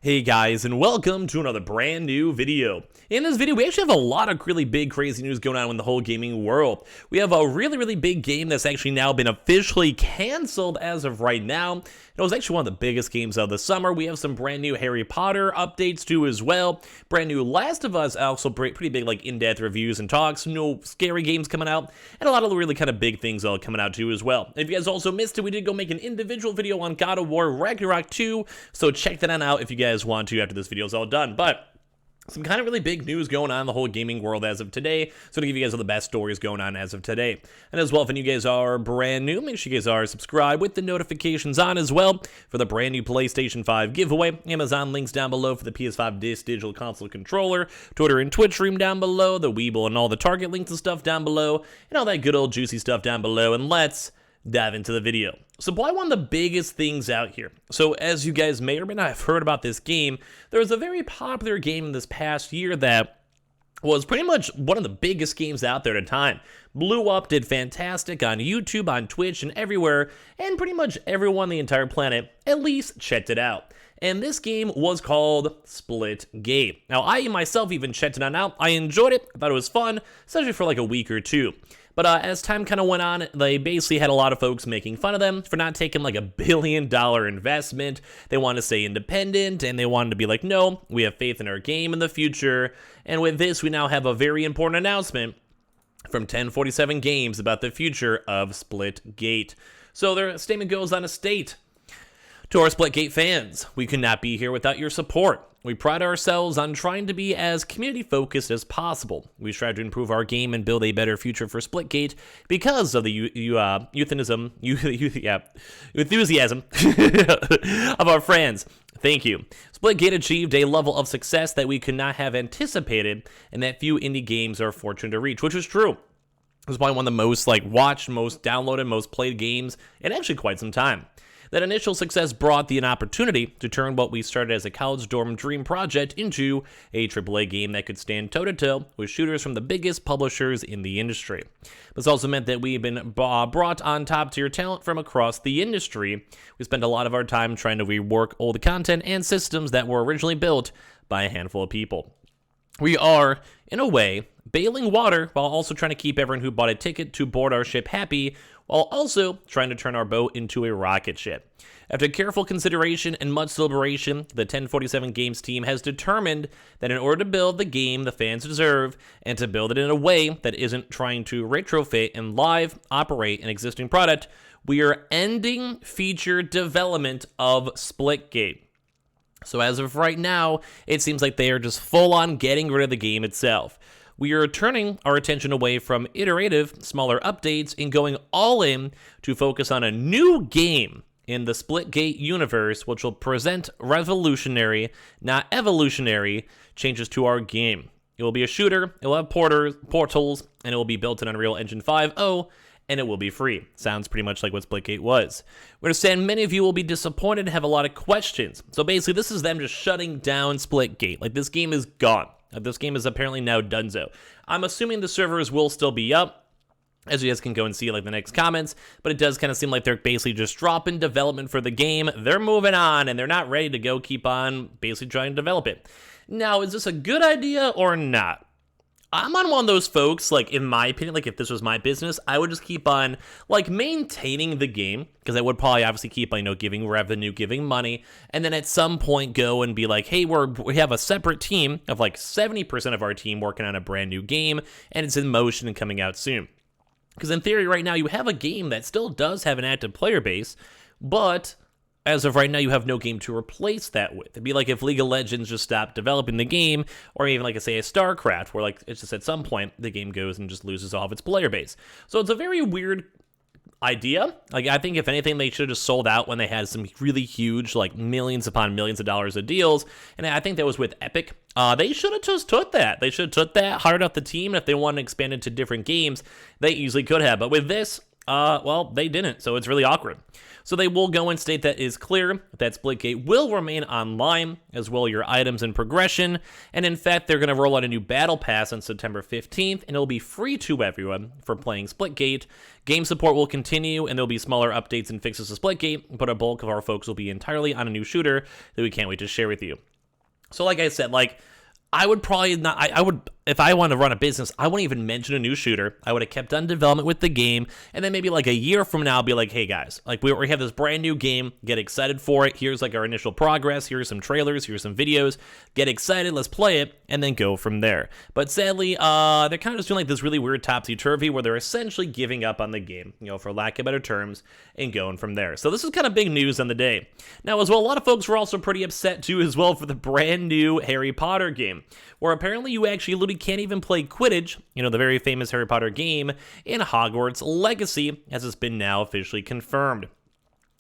Hey guys, and welcome to another brand new video. In this video, we actually have a lot of really big, crazy news going on in the whole gaming world. We have a really big game that's actually now been officially canceled as of right now. It was actually one of the biggest games of the summer. We have some brand new Harry Potter updates too as well. Brand new Last of Us, also pretty big like in-depth reviews and talks. No scary games coming out, and a lot of really kind of big things all coming out too as well. If you guys also missed it, we did go make an individual video on God of War Ragnarok 2, so check that out if you guys want to after this video is all done. But some kind of really big news going on in the whole gaming world as of today, so to give you guys all the best stories going on as of today. And as well, if any of you guys are brand new, make sure you guys are subscribed with the notifications on as well for the brand new PlayStation 5 giveaway. Amazon links down below for the PS5 Digital Console Controller, Twitter and Twitch stream down below, the Weeble and all the Target links and stuff down below, and all that good old juicy stuff down below. And let's dive into the video. So probably one of the biggest things out here. So as you guys may or may not have heard about this game, there was a very popular game this past year that was pretty much one of the biggest games out there at the time. Blew up, did fantastic on YouTube, on Twitch, and everywhere, and pretty much everyone on the entire planet at least checked it out. And this game was called Splitgate. Now, I myself even checked it out. I enjoyed it. I thought it was fun, especially for like a week or two. But as time kind of went on, they basically had a lot of folks making fun of them for not taking like $1 billion investment. They wanted to stay independent, and they wanted to be like, no, we have faith in our game in the future. And with this, we now have a very important announcement from 1047 Games about the future of Splitgate. So their statement goes on to state, to our Splitgate fans, we could not be here without your support. We pride ourselves on trying to be as community-focused as possible. We strive to improve our game and build a better future for Splitgate because of the enthusiasm of our friends. Thank you. Splitgate achieved a level of success that we could not have anticipated, and that few indie games are fortunate to reach, which is true. It was probably one of the most watched, most downloaded, most played games in actually quite some time. That initial success brought an opportunity to turn what we started as a college dorm dream project into a AAA game that could stand toe-to-toe with shooters from the biggest publishers in the industry. This also meant that we've been brought on top-tier talent from across the industry. We spent a lot of our time trying to rework old content and systems that were originally built by a handful of people. We are, in a way, bailing water while also trying to keep everyone who bought a ticket to board our ship happy, while also trying to turn our boat into a rocket ship. After careful consideration and much deliberation, the 1047 Games team has determined that in order to build the game the fans deserve, and to build it in a way that isn't trying to retrofit and live operate an existing product, we are ending feature development of Splitgate. So as of right now, it seems like they are just full on getting rid of the game itself. We are turning our attention away from iterative, smaller updates and going all in to focus on a new game in the Splitgate universe, which will present revolutionary, not evolutionary, changes to our game. It will be a shooter, it will have portals, and it will be built in Unreal Engine 5.0, and it will be free. Sounds pretty much like what Splitgate was. We understand many of you will be disappointed and have a lot of questions. So basically, this is them just shutting down Splitgate. Like, this game is gone. This game is apparently now donezo. I'm assuming the servers will still be up, as you guys can go and see like the next comments, but it does kind of seem like they're basically just dropping development for the game. They're moving on, and they're not ready to go keep on basically trying to develop it. Now, is this a good idea or not? I'm on one of those folks, like, in my opinion, like, if this was my business, I would just keep on, like, maintaining the game, because I would probably obviously keep, giving revenue, giving money, and then at some point go and be like, hey, we have a separate team of, 70% of our team working on a brand new game, and it's in motion and coming out soon. Because in theory, right now, you have a game that still does have an active player base, but as of right now, you have no game to replace that with. It'd be like if League of Legends just stopped developing the game, or even a StarCraft, where it's just at some point the game goes and just loses all of its player base. So it's a very weird idea. I think if anything, they should have just sold out when they had some really huge, millions upon millions of dollars of deals. And I think that was with Epic. They should have just took that. They should have took that, hired out the team, and if they wanted to expand into different games, they easily could have. But with this, Well, they didn't, so it's really awkward. So they will go and state that is clear that Splitgate will remain online, as well as your items and progression, and in fact, they're going to roll out a new battle pass on September 15th, and it'll be free to everyone for playing Splitgate. Game support will continue, and there'll be smaller updates and fixes to Splitgate, but a bulk of our folks will be entirely on a new shooter that we can't wait to share with you. So like I said, I would probably not, I would, if I wanted to run a business, I wouldn't even mention a new shooter. I would have kept on development with the game, and then maybe a year from now, I'll be like, hey guys, we have this brand new game, get excited for it, here's our initial progress, here's some trailers, here's some videos, get excited, let's play it, and then go from there. But sadly, they're kind of just doing this really weird topsy-turvy where they're essentially giving up on the game, for lack of better terms, and going from there. So this is kind of big news on the day. Now, as well, a lot of folks were also pretty upset too as well for the brand new Harry Potter game, where apparently you actually literally can't even play Quidditch, the very famous Harry Potter game, in Hogwarts Legacy, as it's been now officially confirmed.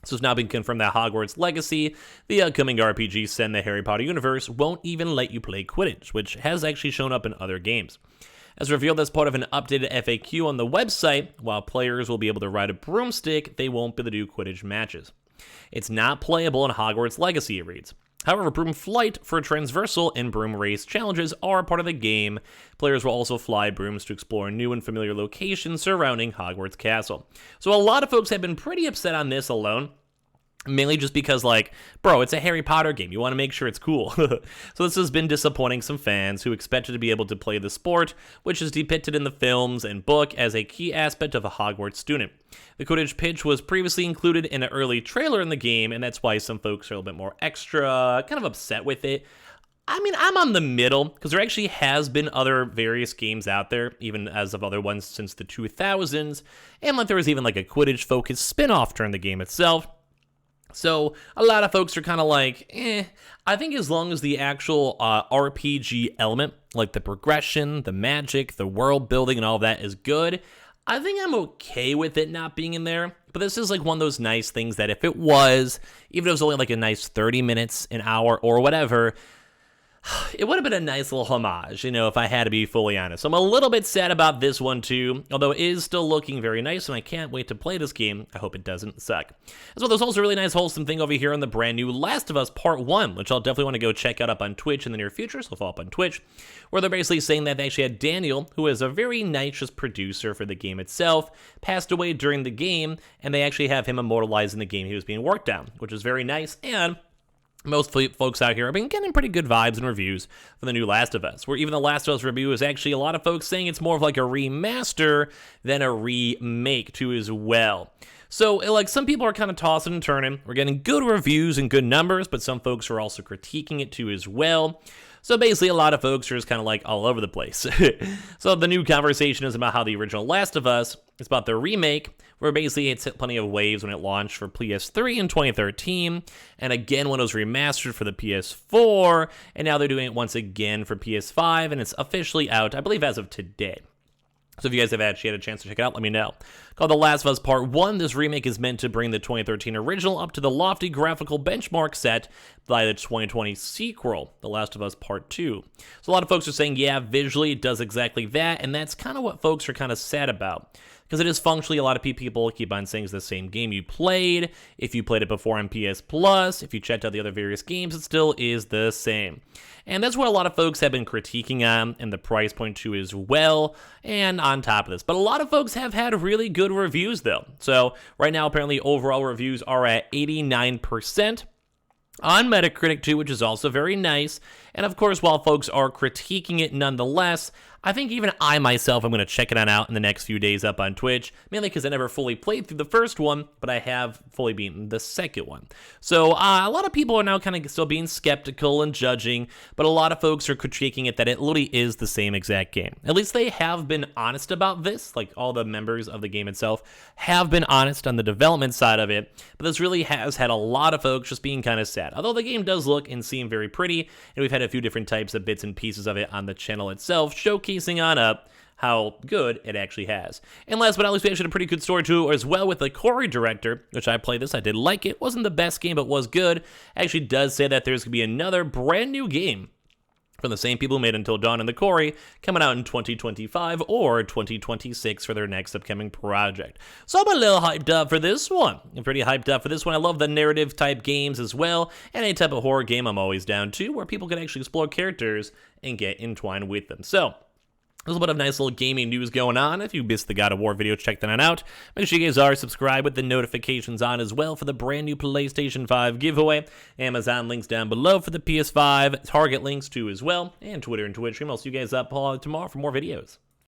So it's now been confirmed that Hogwarts Legacy, the upcoming RPG set in the Harry Potter universe, won't even let you play Quidditch, which has actually shown up in other games. As revealed as part of an updated FAQ on the website, while players will be able to ride a broomstick, they won't be able to do Quidditch matches. It's not playable in Hogwarts Legacy, it reads. However, broom flight for transversal and broom race challenges are part of the game. Players will also fly brooms to explore new and familiar locations surrounding Hogwarts Castle. So a lot of folks have been pretty upset on this alone. Mainly just because, bro, it's a Harry Potter game. You want to make sure it's cool. So this has been disappointing some fans who expected to be able to play the sport, which is depicted in the films and book as a key aspect of a Hogwarts student. The Quidditch pitch was previously included in an early trailer in the game, and that's why some folks are a little bit more extra, kind of upset with it. I mean, I'm on the middle, because there actually has been other various games out there, even as of other ones since the 2000s, and there was even a Quidditch-focused spin-off during the game itself. So a lot of folks are kind of I think as long as the actual RPG element, like the progression, the magic, the world building, and all of that is good, I think I'm okay with it not being in there. But this is one of those nice things that if it was, even if it was only a nice 30 minutes, an hour, or whatever, it would have been a nice little homage, if I had to be fully honest. So I'm a little bit sad about this one too, although it is still looking very nice, and I can't wait to play this game. I hope it doesn't suck. As well, there's also a really nice wholesome thing over here on the brand new Last of Us Part 1, which I'll definitely want to go check out up on Twitch in the near future, so follow up on Twitch, where they're basically saying that they actually had Daniel, who is a very nice producer for the game itself, passed away during the game, and they actually have him immortalized in the game he was being worked on, which is very nice, and most folks out here have been getting pretty good vibes and reviews for the new Last of Us, where even the Last of Us review is actually a lot of folks saying it's more of a remaster than a remake too as well. So some people are kind of tossing and turning. We're getting good reviews and good numbers, but some folks are also critiquing it too as well. So basically, a lot of folks are just kind of all over the place. So the new conversation is about how the original Last of Us is about the remake, where basically it's hit plenty of waves when it launched for PS3 in 2013, and again when it was remastered for the PS4, and now they're doing it once again for PS5, and it's officially out, I believe, as of today. So if you guys have actually had a chance to check it out, let me know. Called The Last of Us Part 1, this remake is meant to bring the 2013 original up to the lofty graphical benchmark set by the 2020 sequel, The Last of Us Part 2. So a lot of folks are saying, yeah, visually it does exactly that, and that's kind of what folks are kind of sad about. Because it is functionally, a lot of people keep on saying it's the same game you played. If you played it before on PS Plus, if you checked out the other various games, it still is the same. And that's what a lot of folks have been critiquing on, and the price point too as well, and on top of this. But a lot of folks have had really good reviews though. So right now, apparently overall reviews are at 89%. On Metacritic too, which is also very nice. And of course, while folks are critiquing it nonetheless, I think even I myself am going to check it out in the next few days up on Twitch, mainly because I never fully played through the first one, but I have fully beaten the second one. So a lot of people are now kind of still being skeptical and judging, but a lot of folks are critiquing it that it literally is the same exact game. At least they have been honest about this, all the members of the game itself have been honest on the development side of it, but this really has had a lot of folks just being kind of sad. Although the game does look and seem very pretty, and we've had a few different types of bits and pieces of it on the channel itself, showcasing on up how good it actually has. And last but not least, we actually had a pretty good story too as well with the Corey director, which I played this. I did like it. Wasn't the best game, but was good. Actually does say that there's going to be another brand new game from the same people who made Until Dawn and The Quarry, coming out in 2025 or 2026 for their next upcoming project. So I'm a little hyped up for this one. I'm pretty hyped up for this one. I love the narrative type games as well, and any type of horror game I'm always down to, where people can actually explore characters and get entwined with them. So there's a bit of nice little gaming news going on. If you missed the God of War video, check that out. Make sure you guys are subscribed with the notifications on as well for the brand new PlayStation 5 giveaway. Amazon links down below for the PS5, Target links too as well, and Twitter and Twitch stream. I'll see you guys up tomorrow for more videos.